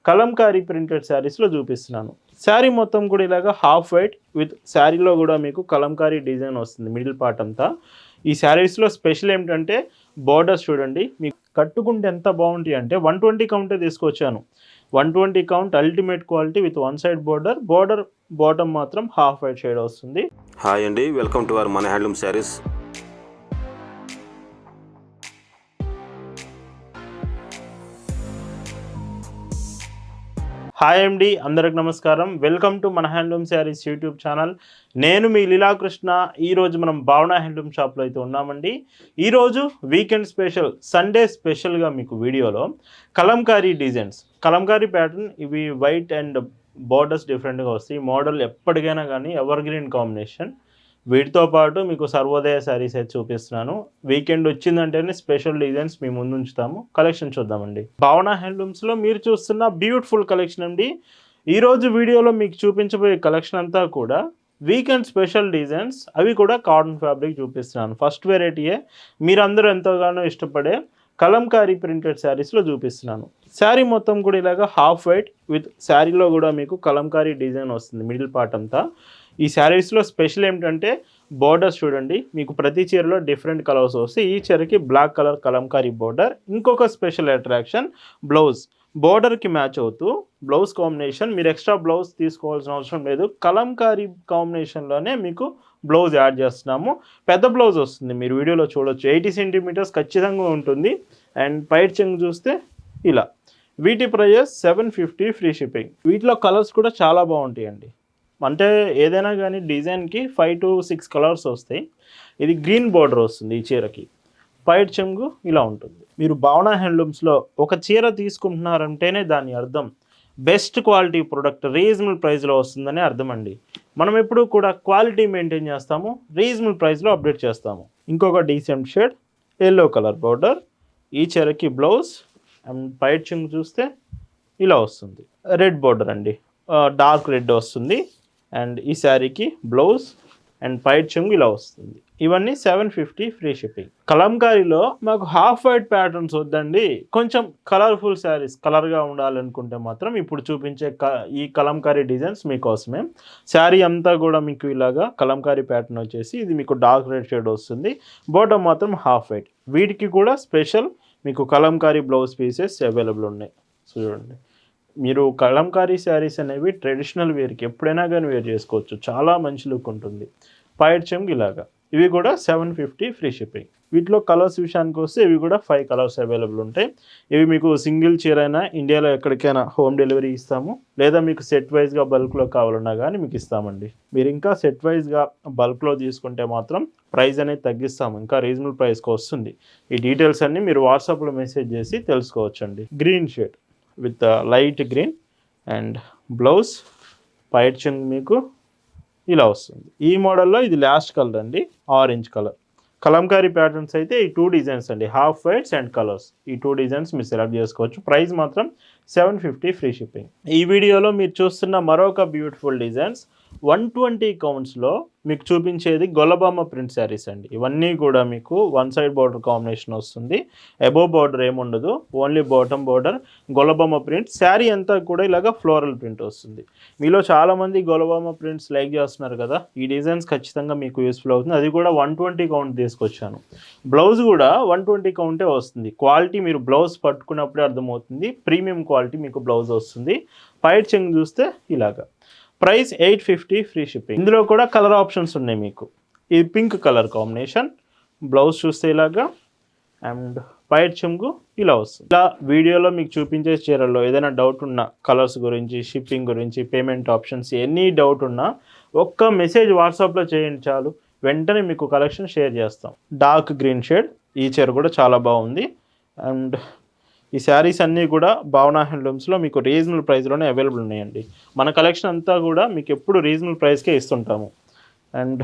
Kalamkari printed శారీస్లో చూపిస్తున్నాను. శారీ మొత్తం కూడా ఇలాగా హాఫ్ వైట్ విత్ శారీలో కూడా మీకు కలంకారీ డిజైన్ వస్తుంది మిడిల్ పార్ట్ అంతా. ఈ శారీస్లో స్పెషల్ ఏమిటంటే బార్డర్స్ చూడండి, మీకు కట్టుకుంటే ఎంత బాగుంటాయి అంటే 120 కౌంటే తీసుకొచ్చాను. 120 count ultimate quality with one side border bottom మాత్రం హాఫ్ వైట్ షేడ్ వస్తుంది. హాయ్ అండి, వెల్కమ్ టు అవర్ మన హ్యాండ్లూమ్ శారీస్. హాయ్ అండి, అందరికి నమస్కారం. వెల్కమ్ టు మన హ్యాండ్లూమ్ శారీస్ యూట్యూబ్ ఛానల్. నేను మీ లీలాకృష్ణ. ఈరోజు మనం భావన హ్యాండ్లూమ్ షాప్లో అయితే ఉన్నామండి. ఈరోజు వీకెండ్ స్పెషల్, సండే స్పెషల్గా మీకు వీడియోలో కలంకారీ డిజైన్స్, కలంకారీ ప్యాటర్న్, ఇవి వైట్ అండ్ బార్డర్స్ డిఫరెంట్గా వస్తాయి. మోడల్ ఎప్పటికైనా కానీ ఎవర్ గ్రీన్ కాంబినేషన్. వీటితో పాటు మీకు సర్వోదయ శారీస్ అయితే చూపిస్తున్నాను. వీకెండ్ వచ్చిందంటేనే స్పెషల్ డిజైన్స్ మీ ముందు ఉంచుతాము. కలెక్షన్ చూద్దామండి. భావన హ్యాండ్లూమ్స్లో మీరు చూస్తున్న బ్యూటిఫుల్ కలెక్షన్ అండి. ఈరోజు వీడియోలో మీకు చూపించబోయే కలెక్షన్ అంతా కూడా వీకెండ్ స్పెషల్ డిజైన్స్, అవి కూడా కాటన్ ఫ్యాబ్రిక్ చూపిస్తున్నాను. ఫస్ట్ వెరైటీయే మీరందరూ ఎంతగానో ఇష్టపడే కలంకారీ ప్రింటెడ్ శారీస్లో చూపిస్తున్నాను. శారీ మొత్తం కూడా ఇలాగా హాఫ్ వైట్ విత్ శారీలో కూడా మీకు కలంకారీ డిజైన్ వస్తుంది మిడిల్ పార్ట్ అంతా. ఈ శారీస్లో స్పెషల్ ఏమిటంటే బార్డర్స్ చూడండి, మీకు ప్రతి చీరలో డిఫరెంట్ కలర్స్ వస్తాయి. ఈ చీరకి బ్లాక్ కలర్ కలంకారీ బార్డర్. ఇంకొక స్పెషల్ అట్రాక్షన్ బ్లౌజ్, బార్డర్కి మ్యాచ్ అవుతూ బ్లౌజ్ కాంబినేషన్. మీరు ఎక్స్ట్రా బ్లౌజ్ తీసుకోవాల్సిన అవసరం లేదు, కలంకారీ కాంబినేషన్లోనే మీకు బ్లౌజ్ యాడ్ చేస్తున్నాము. పెద్ద బ్లౌజ్ వస్తుంది, మీరు వీడియోలో చూడొచ్చు. 80 సెంటీమీటర్స్ ఖచ్చితంగా ఉంటుంది. అండ్ పైట్ చెంగు చూస్తే ఇలా. వీటి ప్రైజెస్ 750 ఫ్రీ షిప్పింగ్. వీటిలో కలర్స్ కూడా చాలా బాగుంటాయండి. అంటే ఏదైనా కానీ డిజైన్కి 5 to 6 కలర్స్ వస్తాయి. ఇది గ్రీన్ బార్డర్ వస్తుంది ఈ చీరకి. పైట్ చెంగు ఇలా ఉంటుంది. మీరు భావన హ్యాండ్లూమ్స్లో ఒక చీర తీసుకుంటున్నారంటేనే దాని అర్థం బెస్ట్ క్వాలిటీ ప్రొడక్ట్ రీజనబుల్ ప్రైస్లో వస్తుందని అర్థం అండి. మనం ఎప్పుడూ కూడా క్వాలిటీ మెయింటైన్ చేస్తాము, రీజనబుల్ ప్రైస్లో అప్డేట్ చేస్తాము. ఇంకొక decent shade yellow colour border. ఈ చీరకి బ్లౌజ్ అండ్ పైట్ చెంగు చూస్తే ఇలా వస్తుంది. రెడ్ బార్డర్ అండి, డార్క్ రెడ్ వస్తుంది. అండ్ ఈ శారీకి బ్లౌజ్ అండ్ పైట్ చెంగు ఇలా వస్తుంది. ఇవన్నీ 750 ఫ్రీ షిప్పింగ్. కలంకారీలో మాకు హాఫ్ వైట్ ప్యాటర్న్స్ వద్దండి, కొంచెం కలర్ఫుల్ శారీస్, కలర్గా ఉండాలనుకుంటే మాత్రం ఇప్పుడు చూపించే ఈ కలంకారీ డిజైన్స్ మీకోసమే. శారీ అంతా కూడా మీకు ఇలాగా కలంకారీ ప్యాటర్న్ వచ్చేసి ఇది మీకు డార్క్ రెడ్ షేడ్ వస్తుంది. బాటమ్ మాత్రం హాఫ్ వైట్. వీటికి కూడా స్పెషల్ మీకు కలంకారీ బ్లౌజ్ పీసెస్ అవైలబుల్ ఉన్నాయి. చూడండి, మీరు కలంకారీ శారీస్ అనేవి ట్రెడిషనల్ వేర్కి ఎప్పుడైనా కానీ వేర్ చేసుకోవచ్చు. చాలా మంచి లుక్ ఉంటుంది. పైట్ చెంగు ఇలాగా. ఇవి కూడా 750 ఫ్రీ షిప్పింగ్. వీటిలో కలర్స్ విషయానికి వస్తే ఇవి కూడా 5 కలర్స్ అవైలబుల్ ఉంటాయి. ఇవి మీకు సింగిల్ చీర అయినా ఇండియాలో ఎక్కడికైనా హోమ్ డెలివరీ ఇస్తాము, లేదా మీకు సెట్ వైజ్గా బల్క్లో కావాలన్నా కానీ మీకు ఇస్తామండి. మీరు ఇంకా సెట్ వైజ్గా బల్క్లో తీసుకుంటే మాత్రం ప్రైస్ అనేది తగ్గిస్తాము, ఇంకా రీజనబుల్ ప్రైస్కి వస్తుంది. ఈ డీటెయిల్స్ అన్నీ మీరు వాట్సాప్లో మెసేజ్ చేసి తెలుసుకోవచ్చండి. Green shade with light green and blouse, పైట్ చెంగు మీకు ఇలా వస్తుంది. ఈ మోడల్లో ఇది లాస్ట్ కలర్ అండి, ఆరెంజ్ కలర్. కలంకారీ ప్యాటర్న్స్ అయితే ఈ 2 డిజైన్స్ అండి, హాఫ్ వైట్స్ అండ్ కలర్స్. ఈ 2 డిజైన్స్ మీరు సెలెక్ట్ చేసుకోవచ్చు. ప్రైస్ మాత్రం 750 ఫ్రీ షిప్పింగ్. ఈ వీడియోలో మీరు చూస్తున్న మరొక బ్యూటిఫుల్ డిజైన్స్ 120 కౌంట్స్లో మీకు చూపించేది గొల్లబామ ప్రింట్ శారీస్ అండి. ఇవన్నీ కూడా మీకు వన్ సైడ్ బార్డర్ కాంబినేషన్ వస్తుంది. అబోవ్ బార్డర్ ఏముండదు, only bottom border Gollabhama print. Sari అంతా కూడా ఇలాగ ఫ్లోరల్ ప్రింట్ వస్తుంది. మీలో చాలామంది గొల్లబామ ప్రింట్స్ లైక్ చేస్తున్నారు కదా, ఈ డిజైన్స్ ఖచ్చితంగా మీకు యూస్ఫుల్ అవుతుంది. అది కూడా 120 కౌంట్ తీసుకొచ్చాను. బ్లౌజ్ కూడా 120 కౌంటే వస్తుంది. క్వాలిటీ మీరు బ్లౌజ్ పట్టుకున్నప్పుడే అర్థమవుతుంది, ప్రీమియం క్వాలిటీ మీకు బ్లౌజ్ వస్తుంది. పైట్ చెంగు చూస్తే ఇలాగా. Price 850 free shipping. ఇందులో కూడా కలర్ ఆప్షన్స్ ఉన్నాయి మీకు. ఇది పింక్ కలర్ కాంబినేషన్. బ్లౌజ్ చూస్తే ఇలాగా అండ్ పైట్ చెంగు ఇలా వస్తుంది. ఇలా వీడియోలో మీకు చూపించే చీరల్లో ఏదైనా డౌట్ ఉన్నా, కలర్స్ గురించి, షిప్పింగ్ గురించి, పేమెంట్ ఆప్షన్స్, ఎనీ డౌట్ ఉన్నా ఒక్క మెసేజ్ వాట్సాప్లో చేయండి చాలు, వెంటనే మీకు కలెక్షన్ షేర్ చేస్తాం. డార్క్ గ్రీన్ షేడ్, ఈ చీర కూడా చాలా బాగుంది. అండ్ ఈ శారీస్ అన్నీ కూడా భావన హ్యాండ్లూమ్స్లో మీకు రీజనబుల్ ప్రైస్లోనే అవైలబుల్ ఉన్నాయండి. మన కలెక్షన్ అంతా కూడా మీకు ఎప్పుడు రీజనబుల్ ప్రైస్కే ఇస్తుంటాము. అండ్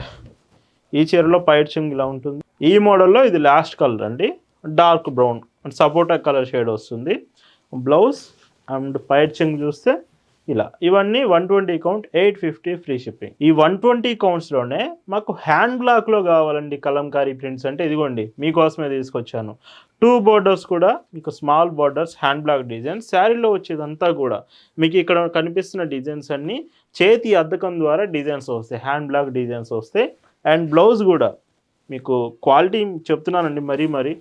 ఈ చీరలో పైట్ చెంగు ఇలా ఉంటుంది. ఈ మోడల్లో ఇది లాస్ట్ కలర్ అండి, dark brown and sapota colour shade వస్తుంది. బ్లౌజ్ అండ్ పైట్ చెంగు చూస్తే ఇలా ఇవన్నీ 120 కౌంట్ 850 ఫ్రీ షిప్పింగ్. ఈ 120 కౌంట్స్లోనే మాకు హ్యాండ్ బ్లాక్లో కావాలండి కలంకారీ ప్రింట్స్ అంటే ఇదిగోండి మీకోసమే తీసుకొచ్చాను. 2 బోర్డర్స్ కూడా మీకు small borders hand black design. శారీలో వచ్చేదంతా కూడా మీకు ఇక్కడ కనిపిస్తున్న డిజైన్స్ అన్నీ చేతి అద్దకం ద్వారా డిజైన్స్ వస్తాయి, హ్యాండ్ బ్లాక్ డిజైన్స్ వస్తాయి. అండ్ బ్లౌజ్ కూడా మీకు క్వాలిటీ చెప్తున్నానండి, మరీ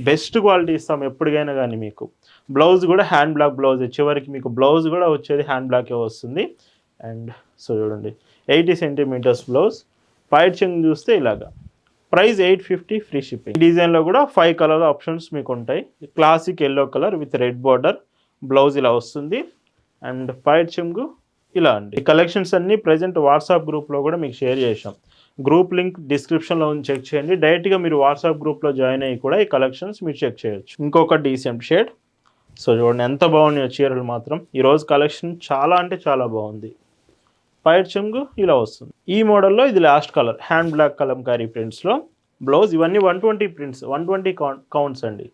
బెస్ట్ క్వాలిటీ ఇస్తాం ఎప్పటికైనా కానీ. మీకు బ్లౌజ్ కూడా హ్యాండ్ బ్లాక్ బ్లౌజ్, చివరికి మీకు బ్లౌజ్ కూడా వచ్చేది హ్యాండ్ బ్లాకే వస్తుంది. అండ్ సో చూడండి 80 సెంటీమీటర్స్ బ్లౌజ్. పైట్ చెంగ్ చూస్తే ఇలాగా ప్రైస్ 850 ఫ్రీ షిప్పింగ్. ఈ డిజైన్లో కూడా 5 కలర్ ఆప్షన్స్ మీకు ఉంటాయి. Classic yellow colour with red border, blouse ఇలా వస్తుంది. అండ్ పైట్ చెంగు ఇలా అండి. ఈ కలెక్షన్స్ అన్నీ ప్రజెంట్ వాట్సాప్ గ్రూప్లో కూడా మీకు షేర్ చేసాం. గ్రూప్ లింక్ డిస్క్రిప్షన్లో చెక్ చేయండి. డైరెక్ట్గా మీరు వాట్సాప్ గ్రూప్లో జాయిన్ అయ్యి కూడా ఈ కలెక్షన్స్ మీరు చెక్ చేయొచ్చు. ఇంకొక డీసెంట్ షేడ్. సో చూడండి ఎంత బాగున్నాయో చీరలు మాత్రం. ఈరోజు కలెక్షన్ చాలా అంటే చాలా బాగుంది. పైట్ చెంగు ఇలా వస్తుంది. ఈ మోడల్లో ఇది last colour hand block Kalamkari ప్రింట్స్లో బ్లౌజ్. ఇవన్నీ 120 ప్రింట్స్, 120 కౌంట్స్ అండి.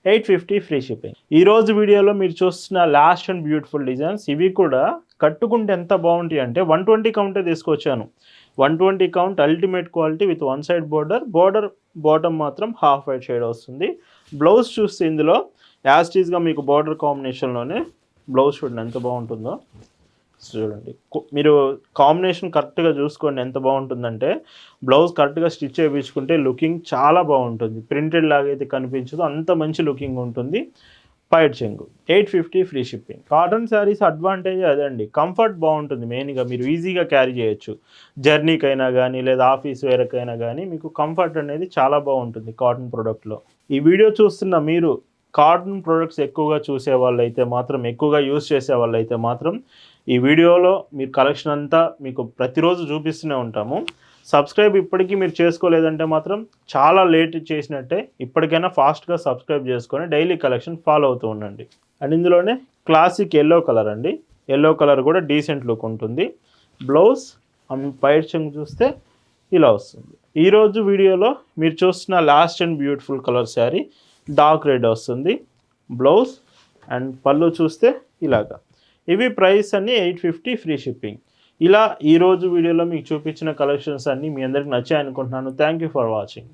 850 ఫ్రీ షిప్పింగ్. ఈరోజు వీడియోలో మీరు చూస్తున్న లాస్ట్ అండ్ బ్యూటిఫుల్ డిజైన్స్ ఇవి కూడా కట్టుకుంటే ఎంత బాగుంటాయి అంటే 120 కౌంటే తీసుకొచ్చాను. 120 count ultimate quality with 1 side border bottom మాత్రం హాఫ్ వైట్ షేడ్ వస్తుంది. బ్లౌజ్ చూస్తే ఇందులో యాస్టీస్గా మీకు బార్డర్ కాంబినేషన్లోనే బ్లౌజ్ చూడండి ఎంత బాగుంటుందో. చూడండి మీరు కాంబినేషన్ కరెక్ట్గా చూసుకోండి ఎంత బాగుంటుందంటే బ్లౌజ్ కరెక్ట్గా స్టిచ్ చేయించుకుంటే లుకింగ్ చాలా బాగుంటుంది. ప్రింటెడ్ లాగా అయితే కనిపించదు, అంత మంచి లుకింగ్ ఉంటుంది. పైట్ చెంగు 850 free shipping. Cotton saris advantage అదండి, కంఫర్ట్ బాగుంటుంది. మెయిన్గా మీరు ఈజీగా క్యారీ చేయొచ్చు, జర్నీకైనా కానీ లేదా ఆఫీస్ వేర్కైనా కానీ మీకు కంఫర్ట్ అనేది చాలా బాగుంటుంది కాటన్ ప్రోడక్ట్లో. ఈ వీడియో చూస్తున్న మీరు కాటన్ ప్రొడక్ట్స్ ఎక్కువగా చూసే వాళ్ళైతే మాత్రం, ఎక్కువగా యూస్ చేసే వాళ్ళైతే మాత్రం ఈ వీడియోలో మీరు కలెక్షన్ అంతా మీకు ప్రతిరోజు చూపిస్తూనే ఉంటాము. సబ్స్క్రైబ్ ఇప్పటికీ మీరు చేసుకోలేదంటే మాత్రం చాలా లేట్ చేసినట్టే. ఇప్పటికైనా ఫాస్ట్గా సబ్స్క్రైబ్ చేసుకొని డైలీ కలెక్షన్ ఫాలో అవుతూ ఉండండి. అండ్ ఇందులోనే క్లాసిక్ ఎల్లో కలర్ అండి. ఎల్లో కలర్ కూడా డీసెంట్ లుక్ ఉంటుంది. బ్లౌజ్ పైట్ చెంగు చూస్తే ఇలా వస్తుంది. ఈరోజు వీడియోలో మీరు చూస్తున్న last and beautiful colour sari dark red వస్తుంది. బ్లౌజ్ అండ్ పళ్ళు చూస్తే ఇలాగా. ఇవి ప్రైస్ అన్నీ 850 ఫ్రీ షిప్పింగ్. ఇలా ఈరోజు వీడియోలో మీకు చూపించిన కలెక్షన్స్ అన్నీ మీ అందరికి నచ్చాయి అనుకుంటున్నాను. Thank you for watching.